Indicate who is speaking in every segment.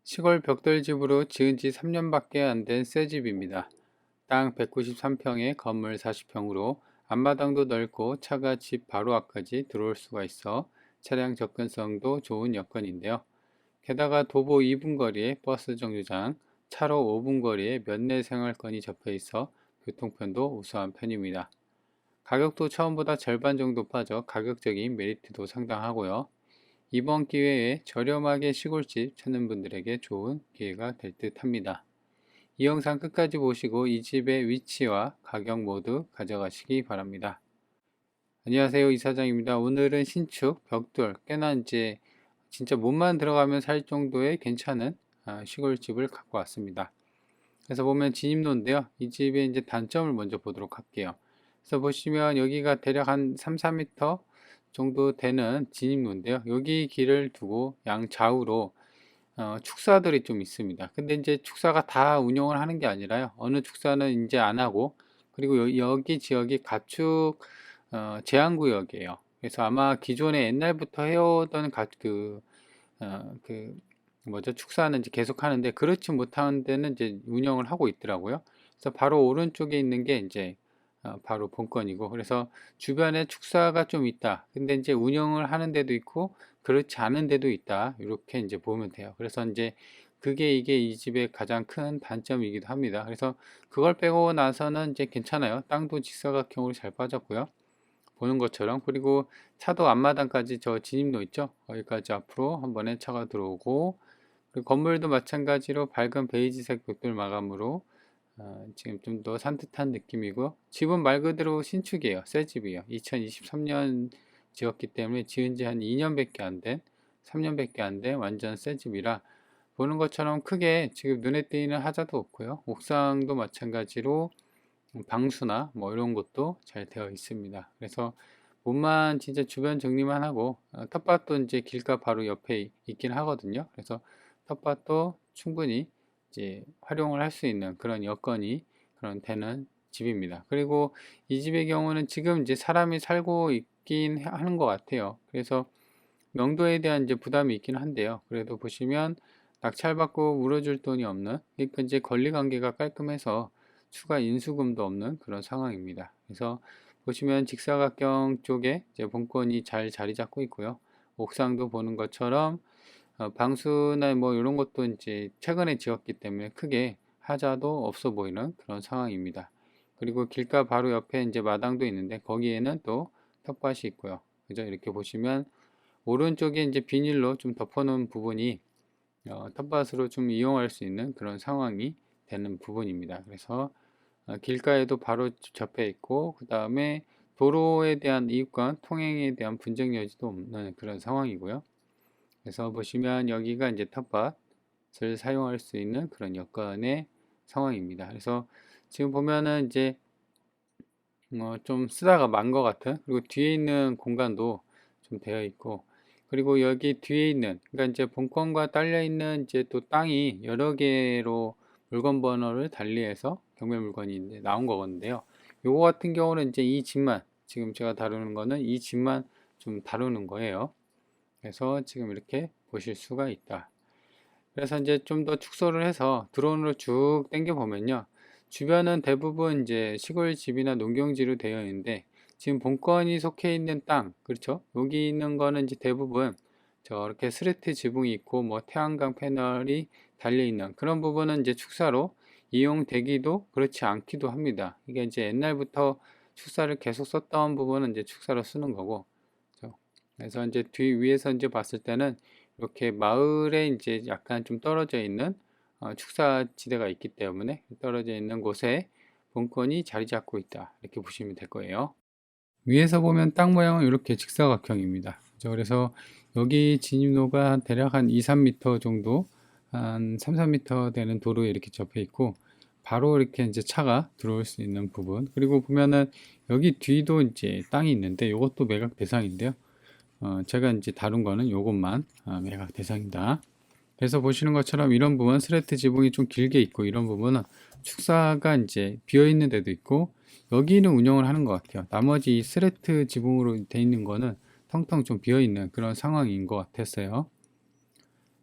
Speaker 1: 시골 벽돌집으로 지은 지 3년밖에 안 된 새 집입니다. 땅 193평에 건물 40평으로 앞마당도 넓고 차가 집 바로 앞까지 들어올 수가 있어 차량 접근성도 좋은 여건인데요. 게다가 도보 2분 거리에 버스 정류장, 차로 5분 거리에 면내 생활권이 접해 있어 교통편도 우수한 편입니다. 가격도 처음보다 절반 정도 빠져 가격적인 메리트도 상당하고요. 이번 기회에 저렴하게 시골집 찾는 분들에게 좋은 기회가 될 듯 합니다. 이 영상 끝까지 보시고 이 집의 위치와 가격 모두 가져가시기 바랍니다. 안녕하세요, 이사장입니다. 오늘은 신축 벽돌 꽤나 이제 진짜 몸만 들어가면 살 정도의 괜찮은 시골집을 갖고 왔습니다. 그래서 보면 진입로인데요. 이 집의 이제 단점을 먼저 보도록 할게요. 그래서 보시면 여기가 대략 한 3, 4m 정도 되는 진입로인데요. 여기 길을 두고 양 좌우로 축사들이 좀 있습니다. 근데 이제 축사가 다 운영을 하는 게 아니라요. 어느 축사는 이제 안 하고, 그리고 여기 지역이 가축 제한구역이에요. 그래서 아마 기존에 옛날부터 해오던 그 뭐죠? 축사는 이제 계속 하는데 그렇지 못한 데는 이제 운영을 하고 있더라고요. 그래서 바로 오른쪽에 있는 게 이제 바로 본건이고, 그래서 주변에 축사가 좀 있다. 근데 이제 운영을 하는 데도 있고 그렇지 않은 데도 있다. 이렇게 이제 보면 돼요. 그래서 이제 그게 이게 이 집의 가장 큰 단점이기도 합니다. 그래서 그걸 빼고 나서는 이제 괜찮아요. 땅도 직사각형으로 잘 빠졌고요. 보는 것처럼. 그리고 차도 앞마당까지 저 진입로 있죠? 거기까지 앞으로 한 번에 차가 들어오고, 그리고 건물도 마찬가지로 밝은 베이지색 벽돌 마감으로 지금 좀 더 산뜻한 느낌이고, 집은 말 그대로 신축이에요. 새 집이에요. 2023년 지었기 때문에 지은 지 한 2년밖에 안 된, 3년밖에 안 된 완전 새 집이라 보는 것처럼 크게 지금 눈에 띄는 하자도 없고요. 옥상도 마찬가지로 방수나 뭐 이런 것도 잘 되어 있습니다. 그래서 몸만 진짜 주변 정리만 하고 텃밭도 이제 길가 바로 옆에 있긴 하거든요. 그래서 텃밭도 충분히 이제 활용을 할 수 있는 그런 여건이 그런 되는 집입니다. 그리고 이 집의 경우는 지금 이제 사람이 살고 있긴 하는 것 같아요. 그래서 명도에 대한 이제 부담이 있긴 한데요. 그래도 보시면 낙찰받고 물어줄 돈이 없는, 그러니까 이제 권리관계가 깔끔해서 추가 인수금도 없는 그런 상황입니다. 그래서 보시면 직사각형 쪽에 이제 본건이 잘 자리 잡고 있고요. 옥상도 보는 것처럼 방수나 뭐 이런 것도 이제 최근에 지었기 때문에 크게 하자도 없어 보이는 그런 상황입니다. 그리고 길가 바로 옆에 이제 마당도 있는데 거기에는 또 텃밭이 있고요. 그죠? 이렇게 보시면 오른쪽에 이제 비닐로 좀 덮어놓은 부분이 텃밭으로 좀 이용할 수 있는 그런 상황이 되는 부분입니다. 그래서 길가에도 바로 접해 있고, 그 다음에 도로에 대한 이익과 통행에 대한 분쟁 여지도 없는 그런 상황이고요. 그래서 보시면 여기가 이제 텃밭을 사용할 수 있는 그런 여건의 상황입니다. 그래서 지금 보면은 이제 좀 쓰다가 만 것 같은, 그리고 뒤에 있는 공간도 좀 되어 있고, 그리고 여기 뒤에 있는, 그러니까 이제 본건과 딸려 있는 이제 또 땅이 여러 개로 물건 번호를 달리해서 경매 물건이 이제 나온 거건데요. 요거 같은 경우는 이제 이 집만, 지금 제가 다루는 거는 이 집만 좀 다루는 거예요. 그래서 지금 이렇게 보실 수가 있다. 그래서 이제 좀 더 축소를 해서 드론으로 쭉 당겨 보면요. 주변은 대부분 이제 시골 집이나 농경지로 되어 있는데, 지금 본건이 속해 있는 땅, 그렇죠? 여기 있는 거는 이제 대부분 저렇게 스레트 지붕이 있고 뭐 태양광 패널이 달려 있는 그런 부분은 이제 축사로 이용되기도 그렇지 않기도 합니다. 이게 이제 옛날부터 축사를 계속 썼던 부분은 이제 축사로 쓰는 거고, 그렇죠? 그래서 이제 뒤 위에서 이제 봤을 때는 이렇게 마을에 이제 약간 좀 떨어져 있는 축사지대가 있기 때문에 떨어져 있는 곳에 본건이 자리 잡고 있다. 이렇게 보시면 될 거예요. 위에서 보면 땅 모양은 이렇게 직사각형입니다. 그죠? 그래서 여기 진입로가 대략 한 2, 3m 정도, 한 3, 4m 되는 도로에 이렇게 접해 있고, 바로 이렇게 이제 차가 들어올 수 있는 부분. 그리고 보면은 여기 뒤도 이제 땅이 있는데 이것도 매각 대상인데요. 제가 이제 다룬 거는 요것만 매각 대상이다. 그래서 보시는 것처럼 이런 부분 스레트 지붕이 좀 길게 있고, 이런 부분은 축사가 이제 비어 있는 데도 있고 여기는 운영을 하는 것 같아요. 나머지 이 스레트 지붕으로 돼 있는 거는 텅텅 좀 비어 있는 그런 상황인 것 같았어요.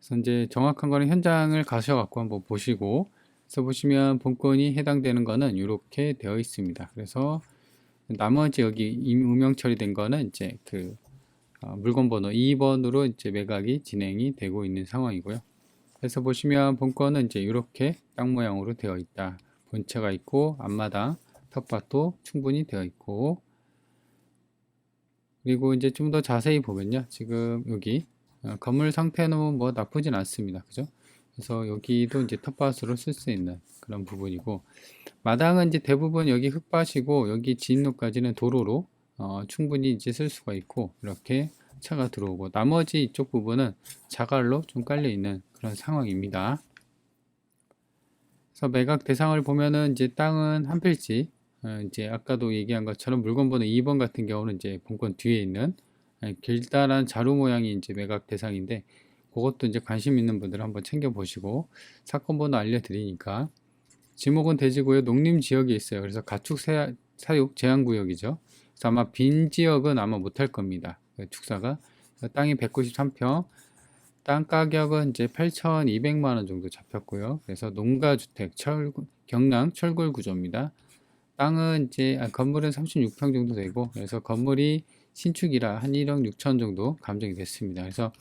Speaker 1: 그래서 이제 정확한 거는 현장을 가셔갖고 한번 보시고, 그래서 보시면 본건이 해당되는 거는 이렇게 되어 있습니다. 그래서 나머지 여기 음영 처리된 거는 이제 그 물건 번호 2번으로 이제 매각이 진행이 되고 있는 상황이고요. 그래서 보시면 본건은 이제 이렇게 땅 모양으로 되어 있다. 본체가 있고 앞마당, 텃밭도 충분히 되어 있고, 그리고 이제 좀 더 자세히 보면요. 지금 여기 건물 상태는 뭐 나쁘진 않습니다. 그죠? 그래서 여기도 이제 텃밭으로 쓸 수 있는 그런 부분이고, 마당은 이제 대부분 여기 흙밭이고, 여기 진입로까지는 도로로 충분히 이제 쓸 수가 있고, 이렇게 차가 들어오고, 나머지 이쪽 부분은 자갈로 좀 깔려 있는 그런 상황입니다. 그래서 매각 대상을 보면은 이제 땅은 한 필지, 이제 아까도 얘기한 것처럼 물건 번호 2번 같은 경우는 이제 본건 뒤에 있는 길다란 자루 모양이 이제 매각 대상인데, 그것도 이제 관심 있는 분들은 한번 챙겨 보시고, 사건 번호 알려드리니까. 지목은 대지고요, 농림 지역에 있어요. 그래서 가축 사육 제한 구역이죠. 그래서 아마 빈 지역은 아마 못할 겁니다. 축사가. 땅이 193평, 땅 가격은 이제 8,200만 원 정도 잡혔고요. 그래서 농가주택 경량 철골 구조입니다. 땅은 이제 건물은 36평 정도 되고, 그래서 건물이 신축이라 한 1억 6천 정도 감정이 됐습니다. 그래서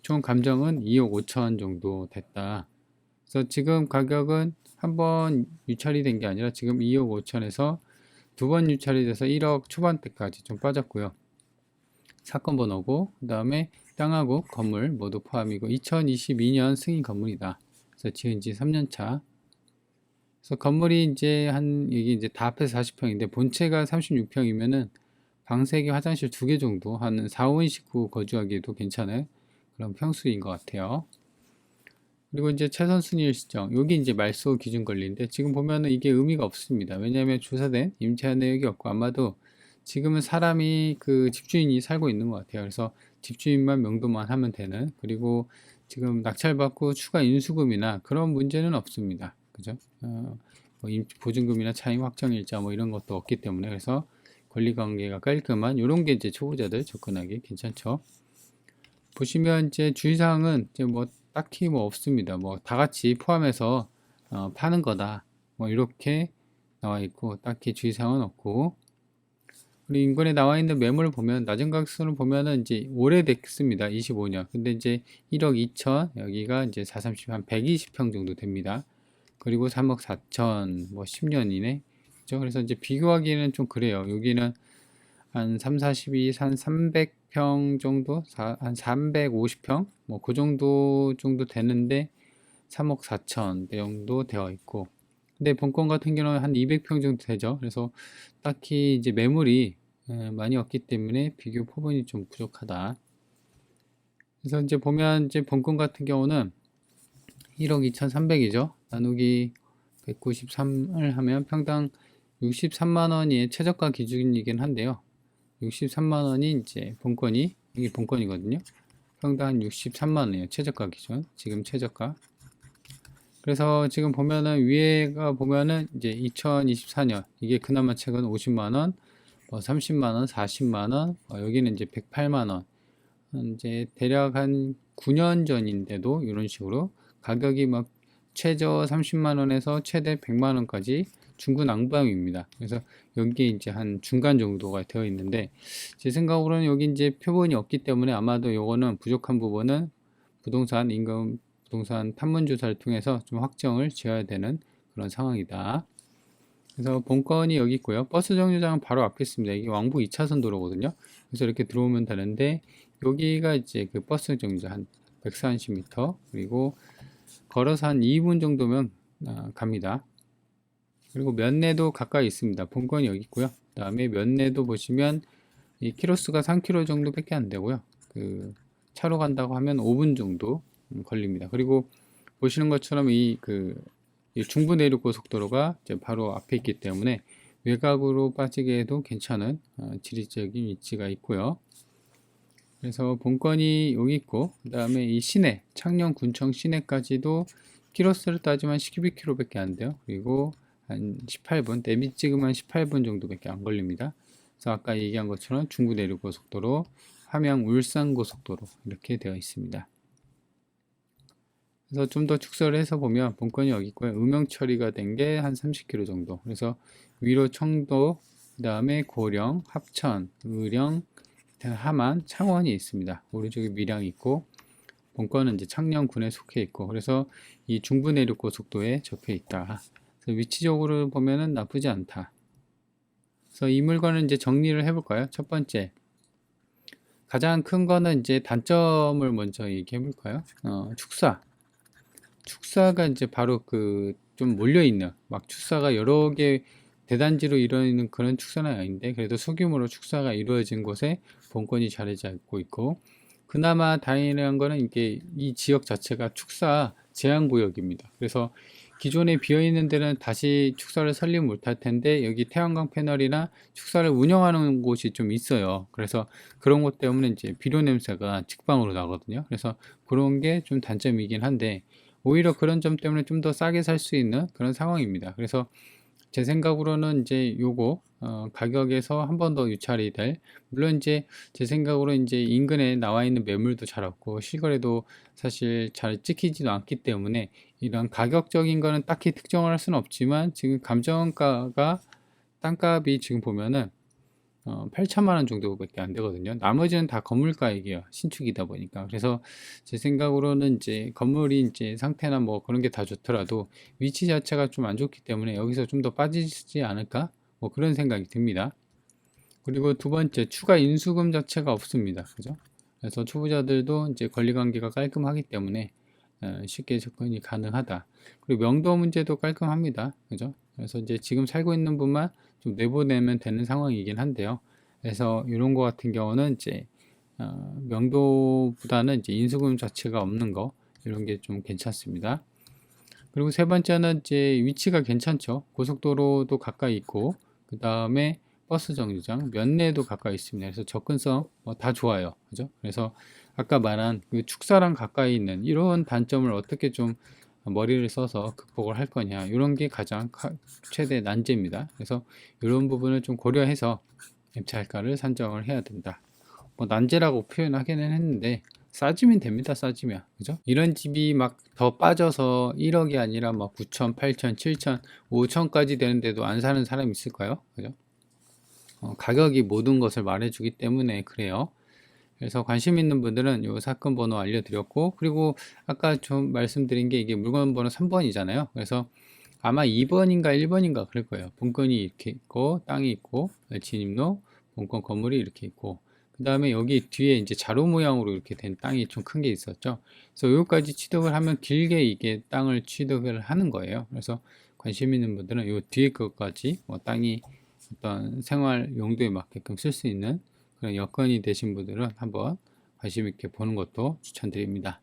Speaker 1: 총 감정은 2억 5천 정도 됐다. 그래서 지금 가격은 한 번 유찰이 된 게 아니라 지금 2억 5천에서 두 번 유찰이 돼서 1억 초반대까지 좀 빠졌고요. 사건 번호고, 그 다음에 땅하고 건물 모두 포함이고, 2022년 승인 건물이다. 그래서 지은 지 3년 차. 그래서 건물이 이제 이게 이제 다 합해서 40평인데, 본체가 36평이면은 방 3개, 화장실 2개 정도, 한 4, 5인 식구 거주하기에도 괜찮은 그런 평수인 것 같아요. 그리고 이제 최선 순위일 시정, 여기 이제 말소 기준 권리인데, 지금 보면은 이게 의미가 없습니다. 왜냐하면 조사된 임차 내역이 없고, 아마도 지금은 사람이 그 집주인이 살고 있는 것 같아요. 그래서 집주인만 명도만 하면 되는, 그리고 지금 낙찰받고 추가 인수금이나 그런 문제는 없습니다. 그죠? 뭐 보증금이나 차임 확정일자 뭐 이런 것도 없기 때문에, 그래서 권리관계가 깔끔한 이런 게 이제 초보자들 접근하기 괜찮죠. 보시면 이제 주의사항은 이제 뭐 딱히 뭐 없습니다. 뭐 다 같이 포함해서 파는 거다. 뭐 이렇게 나와 있고, 딱히 주의사항은 없고, 그리고 인근에 나와 있는 매물을 보면 낮은 가격선을 보면은 이제 오래됐습니다. 25년. 근데 이제 1억 2천, 여기가 이제 430, 한 120평 정도 됩니다. 그리고 3억 4천, 뭐 10년이네. 그죠? 그래서 이제 비교하기에는 좀 그래요. 여기는 한 3, 42, 한 300평 정도, 한 350평, 뭐 그 정도 되는데 3억 4천 정도 되어 있고, 근데 본건 같은 경우는 한 200평 정도 되죠. 그래서 딱히 이제 매물이 많이 없기 때문에 비교 포분이 좀 부족하다. 그래서 이제 보면 이제 본건 같은 경우는 1억 2,300이죠. 나누기 193을 하면 평당 63만 원이 최저가 기준이긴 한데요. 63만 원이 이제 본건이, 이게 본건이거든요. 평당 한 63만 원이에요. 최저가 기준. 지금 최저가. 그래서 지금 보면은 위에가 보면은 이제 2024년, 이게 그나마 최근 50만 원, 뭐 30만 원, 40만 원, 여기는 이제 108만 원. 이제 대략 한 9년 전인데도 이런 식으로 가격이 막 최저 30만 원에서 최대 100만 원까지 중구난방입니다. 그래서 여기에 이제 한 중간 정도가 되어 있는데, 제 생각으로는 여기 이제 표본이 없기 때문에 아마도 요거는 부족한 부분은 부동산 탐문 조사를 통해서 좀 확정을 지어야 되는 그런 상황이다. 그래서 본건이 여기 있고요. 버스 정류장은 바로 앞에 있습니다. 이게 왕복 2차선 도로거든요. 그래서 이렇게 들어오면 되는데, 여기가 이제 그 버스 정류장 한 130m, 그리고 걸어서 한 2분 정도면 갑니다. 그리고 면내도 가까이 있습니다. 본건이 여기 있고요. 그 다음에 면내도 보시면 이 키로수가 3km 정도밖에 안 되고요. 그 차로 간다고 하면 5분 정도 걸립니다. 그리고 보시는 것처럼 이 중부 내륙 고속도로가 이제 바로 앞에 있기 때문에 외곽으로 빠지게 해도 괜찮은 지리적인 위치가 있고요. 그래서 본건이 여기 있고, 그 다음에 이 시내, 창녕 군청 시내까지도 키로수를 따지면 12km밖에 안 돼요. 그리고 한 18분, 내비 찍으면 18분 정도밖에 안 걸립니다. 그래서 아까 얘기한 것처럼 중부 내륙 고속도로, 함양 울산 고속도로 이렇게 되어 있습니다. 그래서 좀 더 축소를 해서 보면 본건이 여기 있고요. 음영 처리가 된 게 한 30km 정도. 그래서 위로 청도, 그 다음에 고령, 합천, 의령, 함안, 창원이 있습니다. 오른쪽에 밀양이 있고, 본건은 이제 창녕군에 속해 있고, 그래서 이 중부내륙고속도에 접해 있다. 그래서 위치적으로 보면은 나쁘지 않다. 그래서 이 물건을 이제 정리를 해볼까요? 첫 번째, 가장 큰 거는 이제 단점을 먼저 얘기해 볼까요? 축사. 축사가 이제 바로 그 좀 몰려있는, 막 축사가 여러 개 대단지로 이루어지는 그런 축사는 아닌데, 그래도 소규모로 축사가 이루어진 곳에 본건이 자리 잡고 있고, 그나마 다행한 거는 이게 이 지역 자체가 축사 제한구역입니다. 그래서 기존에 비어있는 데는 다시 축사를 설립 못할 텐데, 여기 태양광 패널이나 축사를 운영하는 곳이 좀 있어요. 그래서 그런 것 때문에 이제 비료 냄새가 직방으로 나거든요. 그래서 그런 게 좀 단점이긴 한데, 오히려 그런 점 때문에 좀 더 싸게 살 수 있는 그런 상황입니다. 그래서 제 생각으로는 이제 요거 가격에서 한 번 더 유찰이 될, 물론 이제 제 생각으로 이제 인근에 나와 있는 매물도 잘 없고 실거래도 사실 잘 찍히지도 않기 때문에 이런 가격적인 거는 딱히 특정을 할 수는 없지만, 지금 감정가가 땅값이 지금 보면은 8천만 원 정도밖에 안 되거든요. 나머지는 다 건물가액이에요. 신축이다 보니까. 그래서 제 생각으로는 이제 건물이 이제 상태나 뭐 그런 게 다 좋더라도 위치 자체가 좀 안 좋기 때문에 여기서 좀 더 빠지지 않을까? 뭐 그런 생각이 듭니다. 그리고 두 번째, 추가 인수금 자체가 없습니다. 그죠? 그래서 초보자들도 이제 권리관계가 깔끔하기 때문에 쉽게 접근이 가능하다. 그리고 명도 문제도 깔끔합니다. 그죠? 그래서 이제 지금 살고 있는 분만 좀 내보내면 되는 상황이긴 한데요. 그래서 이런 거 같은 경우는 이제 명도보다는 이제 인수금 자체가 없는 거, 이런 게 좀 괜찮습니다. 그리고 세 번째는 이제 위치가 괜찮죠. 고속도로도 가까이 있고, 그 다음에 버스 정류장, 면내도 가까이 있습니다. 그래서 접근성 다 좋아요. 그죠? 그래서 아까 말한 그 축사랑 가까이 있는 이런 단점을 어떻게 좀 머리를 써서 극복을 할 거냐, 이런 게 가장 최대 난제입니다. 그래서 이런 부분을 좀 고려해서 입찰가를 산정을 해야 된다. 뭐 난제라고 표현하기는 했는데 싸지면 됩니다. 싸지면. 그죠? 이런 집이 막 더 빠져서 1억이 아니라 막 9천, 8천, 7천, 5천까지 되는데도 안 사는 사람이 있을까요? 그죠? 가격이 모든 것을 말해주기 때문에 그래요. 그래서 관심 있는 분들은 이 사건 번호 알려드렸고, 그리고 아까 좀 말씀드린 게 이게 물건 번호 3번이잖아요. 그래서 아마 2번인가 1번인가 그럴 거예요. 본건이 이렇게 있고, 땅이 있고, 진입로, 본건 건물이 이렇게 있고, 그 다음에 여기 뒤에 이제 자루 모양으로 이렇게 된 땅이 좀 큰 게 있었죠. 그래서 여기까지 취득을 하면 길게 이게 땅을 취득을 하는 거예요. 그래서 관심 있는 분들은 이 뒤에 것까지 땅이 어떤 생활 용도에 맞게끔 쓸 수 있는 그런 여건이 되신 분들은 한번 관심 있게 보는 것도 추천드립니다.